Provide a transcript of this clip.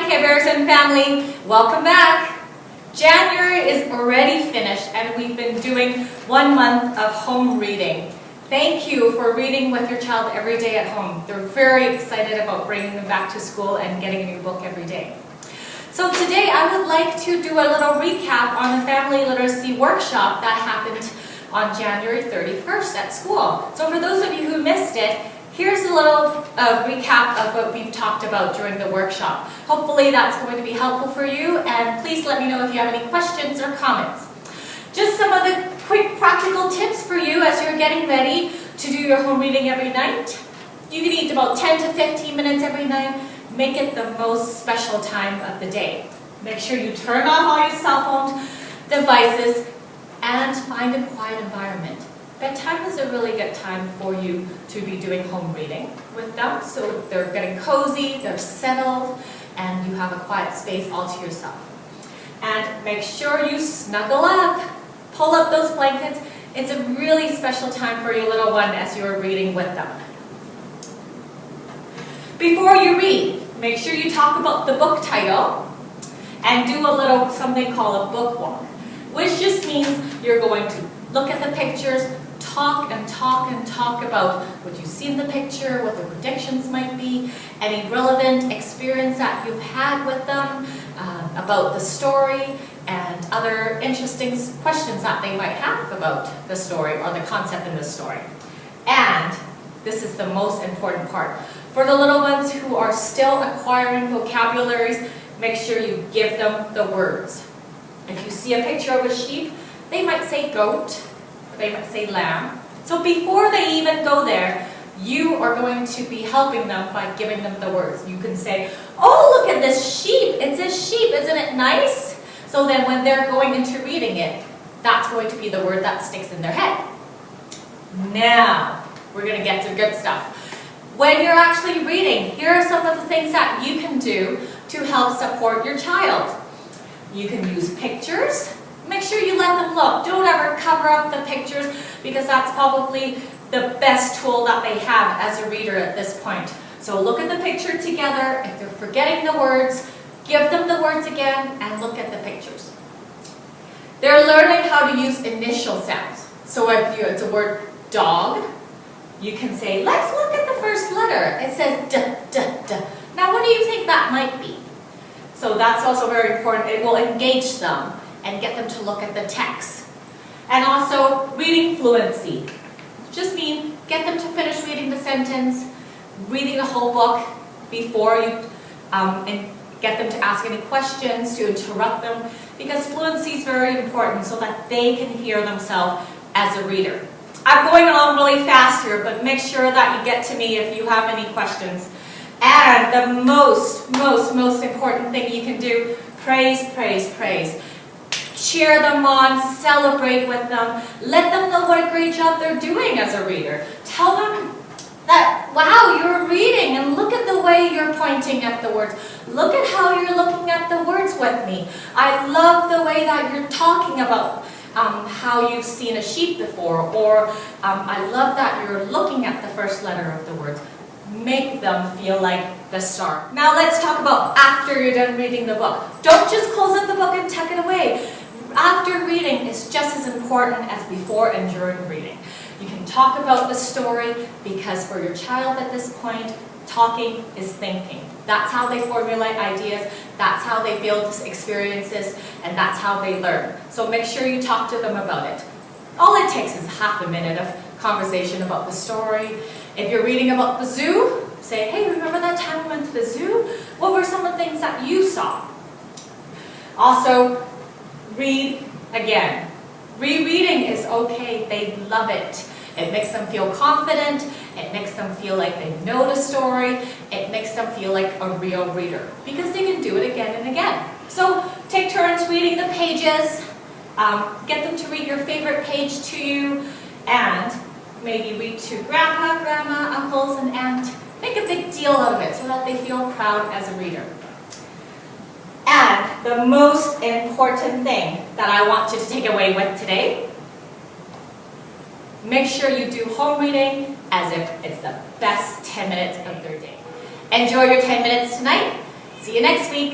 Care Bears and family, welcome back. January is already finished and we've been doing 1 month of home reading. Thank you for reading with your child every day at home. They're very excited about bringing them back to school and getting a new book every day. So today I would like to do a little recap on the family literacy workshop that happened on January 31st at school. So for those of you who missed it, here's a little recap of what we've talked about during the workshop. Hopefully that's going to be helpful for you, and please let me know if you have any questions or comments. Just some of the quick practical tips for you as you're getting ready to do your home reading every night. You can eat about 10 to 15 minutes every night. Make it the most special time of the day. Make sure you turn off all your cell phone devices and find a quiet environment. Bedtime is a really good time for you to be doing home reading with them, so they're getting cozy, they're settled, and you have a quiet space all to yourself. And make sure you snuggle up, pull up those blankets. It's a really special time for your little one as you're reading with them. Before you read, make sure you talk about the book title and do a little something called a book walk, which just means you're going to look at the pictures, talk and talk and talk about what you see in the picture, what the predictions might be, any relevant experience that you've had with them, about the story, and other interesting questions that they might have about the story or the concept in the story. And this is the most important part. For the little ones who are still acquiring vocabularies, make sure you give them the words. If you see a picture of a sheep, they might say goat, they might say lamb. So before they even go there, you are going to be helping them by giving them the words. You can say, oh, look at this sheep. It's a sheep. Isn't it nice? So then when they're going into reading it, that's going to be the word that sticks in their head. Now, we're going to get to good stuff. When you're actually reading, here are some of the things that you can do to help support your child. You can use pictures. Make sure you let them look. Don't ever cover up the pictures because that's probably the best tool that they have as a reader at this point. So look at the picture together. If they're forgetting the words, give them the words again and look at the pictures. They're learning how to use initial sounds. So if it's a word dog, you can say, let's look at the first letter. It says D, D, D. Now what do you think that might be? So that's also very important. It will engage them and get them to look at the text. And also reading fluency. Just mean get them to finish reading the sentence, reading the whole book before you and get them to ask any questions, to interrupt them, because fluency is very important so that they can hear themselves as a reader. I'm going along really fast here, but make sure that you get to me if you have any questions. And the most important thing you can do, praise, praise, praise. Cheer them on, celebrate with them, let them know what a great job they're doing as a reader. Tell them that, wow, you're reading and look at the way you're pointing at the words. Look at how you're looking at the words with me. I love the way that you're talking about how you've seen a sheep before, or I love that you're looking at the first letter of the words. Make them feel like the star. Now let's talk about after you're done reading the book. Don't just close up the book and tuck it away. After reading is just as important as before and during reading. You can talk about the story because for your child at this point, talking is thinking. That's how they formulate ideas, that's how they build experiences, and that's how they learn. So make sure you talk to them about it. All it takes is half a minute of conversation about the story. If you're reading about the zoo, say, hey, remember that time we went to the zoo? What were some of the things that you saw? Also, read again. Rereading is okay, they love it. It makes them feel confident, it makes them feel like they know the story, it makes them feel like a real reader because they can do it again and again. So take turns reading the pages, get them to read your favorite page to you, and maybe read to grandpa, grandma, uncles, and aunt. Make a big deal out of it so that they feel proud as a reader. And the most important thing that I want you to take away with today, make sure you do home reading as if it's the best 10 minutes of their day. Enjoy your 10 minutes tonight. See you next week.